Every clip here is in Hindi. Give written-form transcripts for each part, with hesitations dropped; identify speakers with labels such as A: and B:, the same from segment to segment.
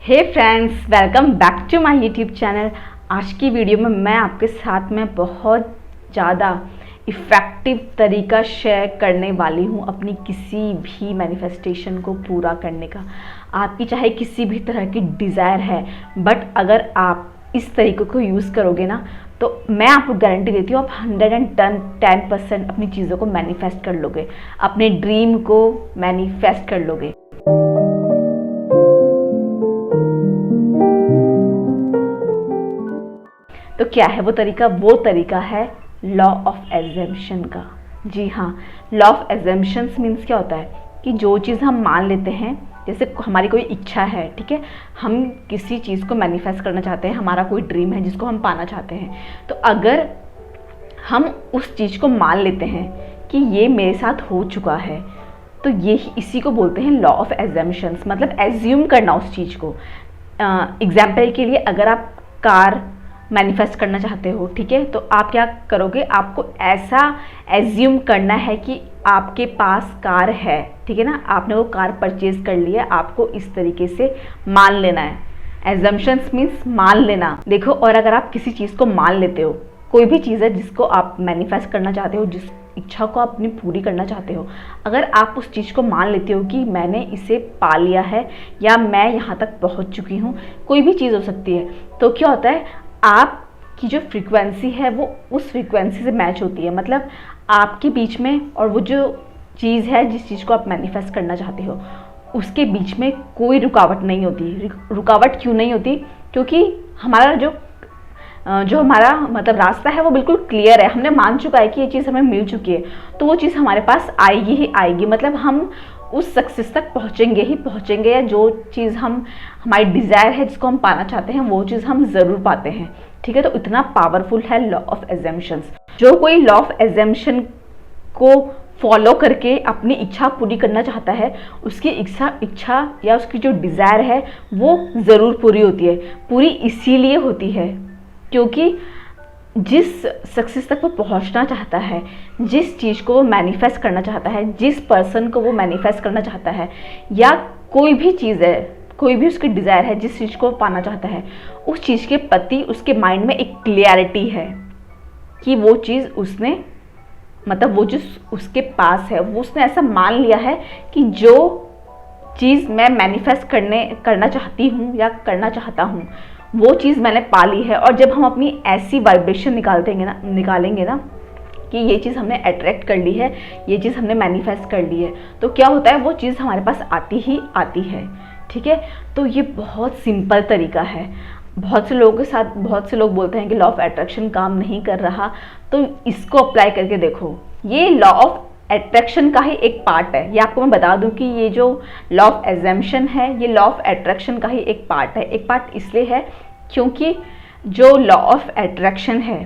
A: Hey friends, welcome back to my YouTube channel. आज की वीडियो में मैं आपके साथ में बहुत ज़्यादा इफ़ेक्टिव तरीका शेयर करने वाली हूँ अपनी किसी भी मैनिफेस्टेशन को पूरा करने का। आपकी चाहे किसी भी तरह की डिज़ायर है, बट अगर आप इस तरीके को यूज़ करोगे ना, तो मैं आपको गारंटी देती हूँ आप 110% अपनी चीज़ों को मैनिफेस्ट कर लोगे, अपने ड्रीम को मैनिफेस्ट कर लोगे। तो क्या है वो तरीका? वो तरीका है लॉ ऑफ एजम्पशन का। जी हाँ, लॉ ऑफ एजम्पशंस मीन्स क्या होता है कि जो चीज़ हम मान लेते हैं, जैसे हमारी कोई इच्छा है, ठीक है, हम किसी चीज़ को मैनिफेस्ट करना चाहते हैं, हमारा कोई ड्रीम है जिसको हम पाना चाहते हैं, तो अगर हम उस चीज़ को मान लेते हैं कि ये मेरे साथ हो चुका है, तो ये इसी को बोलते हैं लॉ ऑफ एजम्पशंस। मतलब एज्यूम करना उस चीज़ को। एग्जाम्पल के लिए, अगर आप कार मैनिफेस्ट करना चाहते हो, ठीक है, तो आप क्या करोगे? आपको ऐसा एज्यूम करना है कि आपके पास कार है, ठीक है ना, आपने वो कार परचेज कर लिया, आपको इस तरीके से मान लेना है। एजम्पशंस मीन्स मान लेना। देखो, और अगर आप किसी चीज़ को मान लेते हो, कोई भी चीज़ है जिसको आप मैनिफेस्ट करना चाहते हो, जिस इच्छा को आप अपनी पूरी करना चाहते हो, अगर आप उस चीज़ को मान लेते हो कि मैंने इसे पा लिया है या मैं यहाँ तक पहुँच चुकी हूँ, कोई भी चीज़ हो सकती है, तो क्या होता है, आपकी जो फ्रीक्वेंसी है वो उस फ्रीक्वेंसी से मैच होती है। मतलब आपके बीच में और वो जो चीज़ है, जिस चीज़ को आप मैनिफेस्ट करना चाहते हो, उसके बीच में कोई रुकावट नहीं होती। रुकावट क्यों नहीं होती? क्योंकि हमारा जो हमारा मतलब रास्ता है वो बिल्कुल क्लियर है। हमने मान चुका है कि ये चीज़ हमें मिल चुकी है, तो वो चीज़ हमारे पास आएगी ही आएगी। मतलब हम उस सक्सेस तक पहुँचेंगे ही पहुँचेंगे, या जो चीज़ हमारी डिज़ायर है, जिसको हम पाना चाहते हैं, वो चीज़ हम ज़रूर पाते हैं। ठीक है, तो इतना पावरफुल है लॉ ऑफ एजम्पशंस। जो कोई लॉ ऑफ एजम्पशन को फॉलो करके अपनी इच्छा पूरी करना चाहता है, उसकी इच्छा या उसकी जो डिज़ायर है वो ज़रूर पूरी होती है। पूरी इसीलिए होती है क्योंकि जिस सक्सेस तक वो पहुंचना चाहता है, जिस चीज़ को वो मैनिफेस्ट करना चाहता है, जिस पर्सन को वो मैनिफेस्ट करना चाहता है, या कोई भी चीज़ है, कोई भी उसकी डिज़ायर है, जिस चीज़ को वो पाना चाहता है, उस चीज़ के प्रति उसके माइंड में एक क्लियरिटी है कि वो चीज़ उसने, मतलब वो चीज़ उसके पास है, वो उसने ऐसा मान लिया है कि जो चीज़ मैं मैनिफेस्ट करना चाहती हूँ या करना चाहता हूँ, वो चीज़ मैंने पा ली है। और जब हम अपनी ऐसी वाइब्रेशन निकालेंगे ना कि ये चीज़ हमने अट्रैक्ट कर ली है, ये चीज़ हमने मैनिफेस्ट कर ली है, तो क्या होता है, वो चीज़ हमारे पास आती ही आती है। ठीक है, तो ये बहुत सिंपल तरीका है। बहुत से लोगों के साथ बहुत से लोग बोलते हैं कि लॉ ऑफ अट्रैक्शन काम नहीं कर रहा, तो इसको अप्लाई करके देखो। ये लॉ ऑफ अट्रैक्शन का ही एक पार्ट है। ये आपको मैं बता दूं कि ये जो लॉ ऑफ एजम्पशन है, ये लॉ ऑफ अट्रैक्शन का ही एक पार्ट है। एक पार्ट इसलिए है क्योंकि जो लॉ ऑफ अट्रैक्शन है,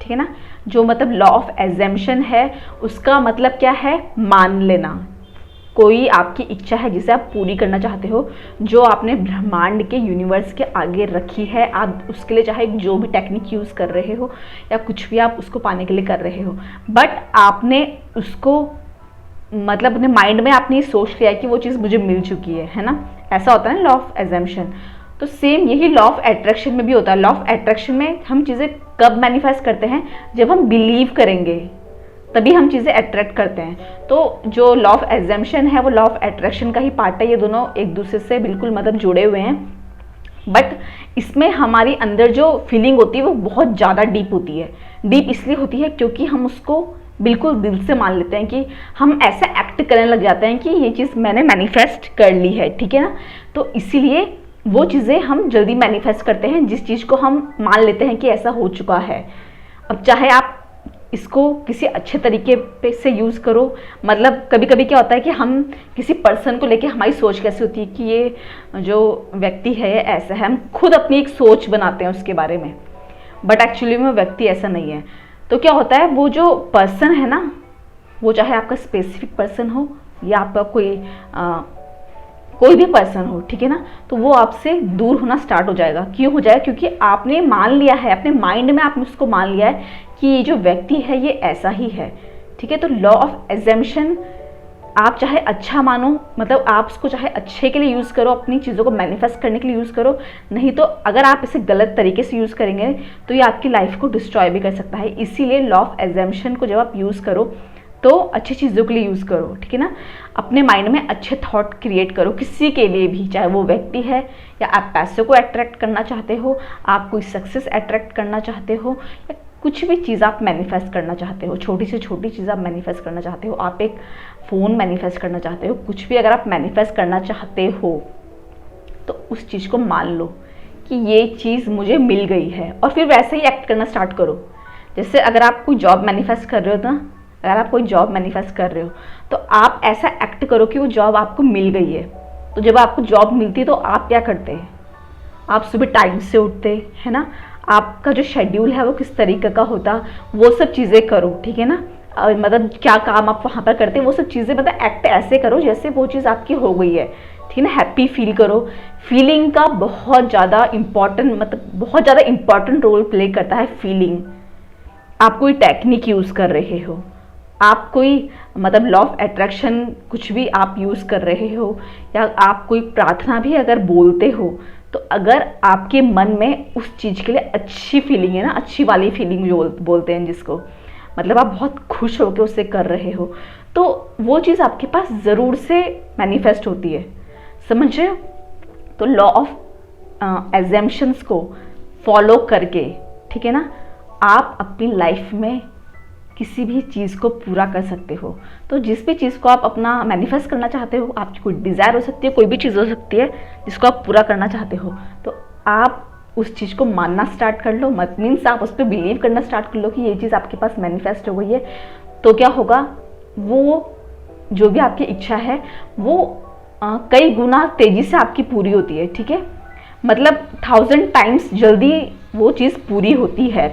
A: ठीक है ना, जो मतलब लॉ ऑफ एजम्पशन है, उसका मतलब क्या है? मान लेना। कोई आपकी इच्छा है जिसे आप पूरी करना चाहते हो, जो आपने ब्रह्मांड के, यूनिवर्स के आगे रखी है, आप उसके लिए चाहे जो भी टेक्निक यूज़ कर रहे हो या कुछ भी आप उसको पाने के लिए कर रहे हो, बट आपने उसको मतलब अपने माइंड में आपने सोच लिया कि वो चीज़ मुझे मिल चुकी है ना। ऐसा होता है ना लॉ ऑफ एजम्पशन। तो सेम यही लॉ ऑफ अट्रैक्शन में भी होता है। लॉ ऑफ अट्रैक्शन में हम चीज़ें कब मैनिफेस्ट करते हैं? जब हम बिलीव करेंगे, तभी हम चीज़ें अट्रैक्ट करते हैं। तो जो लॉ ऑफ एजम्पशन है वो लॉ ऑफ अट्रैक्शन का ही पार्ट है। ये दोनों एक दूसरे से बिल्कुल मतलब जुड़े हुए हैं, बट इसमें हमारी अंदर जो फीलिंग होती है वो बहुत ज़्यादा डीप होती है। डीप इसलिए होती है क्योंकि हम उसको बिल्कुल दिल से मान लेते हैं, कि हम ऐसा एक्ट करने लग जाते हैं कि ये चीज़ मैंने मैनिफेस्ट कर ली है, ठीक है ना। तो इसीलिए वो चीज़ें हम जल्दी मैनिफेस्ट करते हैं, जिस चीज़ को हम मान लेते हैं कि ऐसा हो चुका है। अब चाहे आप इसको किसी अच्छे तरीके पे से यूज़ करो। मतलब कभी कभी क्या होता है कि हम किसी पर्सन को लेके हमारी सोच कैसी होती है कि ये जो व्यक्ति है ये ऐसा है, हम खुद अपनी एक सोच बनाते हैं उसके बारे में, बट एक्चुअली में वो व्यक्ति ऐसा नहीं है। तो क्या होता है, वो जो पर्सन है ना, वो चाहे आपका स्पेसिफिक पर्सन हो या आपका कोई भी पर्सन हो, ठीक है ना, तो वो आपसे दूर होना स्टार्ट हो जाएगा। क्यों हो जाएगा? क्योंकि आपने मान लिया है, अपने माइंड में आपने उसको मान लिया है कि ये जो व्यक्ति है ये ऐसा ही है। ठीक है, तो लॉ ऑफ एजम्पशन आप चाहे अच्छा मानो, मतलब आप उसको चाहे अच्छे के लिए यूज़ करो, अपनी चीज़ों को मैनिफेस्ट करने के लिए यूज़ करो, नहीं तो अगर आप इसे गलत तरीके से यूज़ करेंगे तो ये आपकी लाइफ को डिस्ट्रॉय भी कर सकता है। इसीलिए लॉ ऑफ एजम्पशन को जब आप यूज़ करो तो अच्छी चीज़ों के लिए यूज़ करो, ठीक है ना। अपने माइंड में अच्छे थॉट क्रिएट करो किसी के लिए भी, चाहे वो व्यक्ति है या आप पैसों को अट्रैक्ट करना चाहते हो, आप कोई सक्सेस अट्रैक्ट करना चाहते हो, या कुछ भी चीज़ आप मैनिफेस्ट करना चाहते हो, छोटी से छोटी चीज़ आप मैनिफेस्ट करना चाहते हो, आप एक फ़ोन मैनिफेस्ट करना चाहते हो, कुछ भी अगर आप मैनिफेस्ट करना चाहते हो तो उस चीज़ को मान लो कि ये चीज़ मुझे मिल गई है, और फिर वैसे ही एक्ट करना स्टार्ट करो। जैसे अगर आप कोई जॉब मैनिफेस्ट कर रहे हो ना, अगर आप कोई जॉब मैनिफेस्ट कर रहे हो तो आप ऐसा एक्ट करो कि वो जॉब आपको मिल गई है। तो जब आपको जॉब मिलती है तो आप क्या करते हैं, आप सुबह टाइम से उठते है ना, आपका जो शेड्यूल है वो किस तरीके का होता, वो सब चीज़ें करो, ठीक है ना। मतलब क्या काम आप वहाँ पर करते हैं वो सब चीज़ें, मतलब एक्ट ऐसे करो जैसे वो चीज़ आपकी हो गई है, ठीक है ना। हैप्पी फील करो। फीलिंग का बहुत ज़्यादा इम्पॉर्टेंट, मतलब बहुत ज़्यादा इम्पॉर्टेंट रोल प्ले करता है फीलिंग। आप कोई टेक्निक यूज़ कर रहे हो, आप कोई मतलब लॉ ऑफ अट्रैक्शन कुछ भी आप यूज़ कर रहे हो, या आप कोई प्रार्थना भी अगर बोलते हो, तो अगर आपके मन में उस चीज़ के लिए अच्छी फीलिंग है ना, अच्छी वाली फीलिंग जो बोलते हैं जिसको, मतलब आप बहुत खुश होकर उसे कर रहे हो, तो वो चीज़ आपके पास ज़रूर से मैनिफेस्ट होती है, समझ रहे हो। तो लॉ ऑफ एजम्पशंस को फॉलो करके, ठीक है ना, आप अपनी लाइफ में किसी भी चीज़ को पूरा कर सकते हो। तो जिस भी चीज़ को आप अपना मैनिफेस्ट करना चाहते हो, आपकी कोई डिज़ायर हो सकती है, कोई भी चीज़ हो सकती है जिसको आप पूरा करना चाहते हो, तो आप उस चीज़ को मानना स्टार्ट कर लो। मत मीन्स आप उस पर बिलीव करना स्टार्ट कर लो कि ये चीज़ आपके पास मैनिफेस्ट हो गई है। तो क्या होगा, वो जो भी आपकी इच्छा है वो कई गुना तेज़ी से आपकी पूरी होती है, ठीक है। मतलब 1000 टाइम्स जल्दी वो चीज़ पूरी होती है।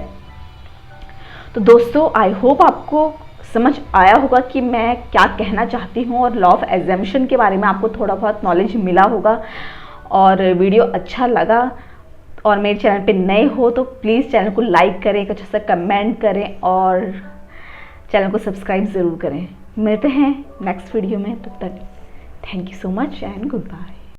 A: तो दोस्तों, आई होप आपको समझ आया होगा कि मैं क्या कहना चाहती हूँ, और लॉ ऑफ एजम्पशन के बारे में आपको थोड़ा बहुत नॉलेज मिला होगा। और वीडियो अच्छा लगा और मेरे चैनल पे नए हो तो प्लीज़ चैनल को लाइक करें, एक अच्छा सा कमेंट करें और चैनल को सब्सक्राइब ज़रूर करें। मिलते हैं नेक्स्ट वीडियो में, तब तक thank you so much and good bye.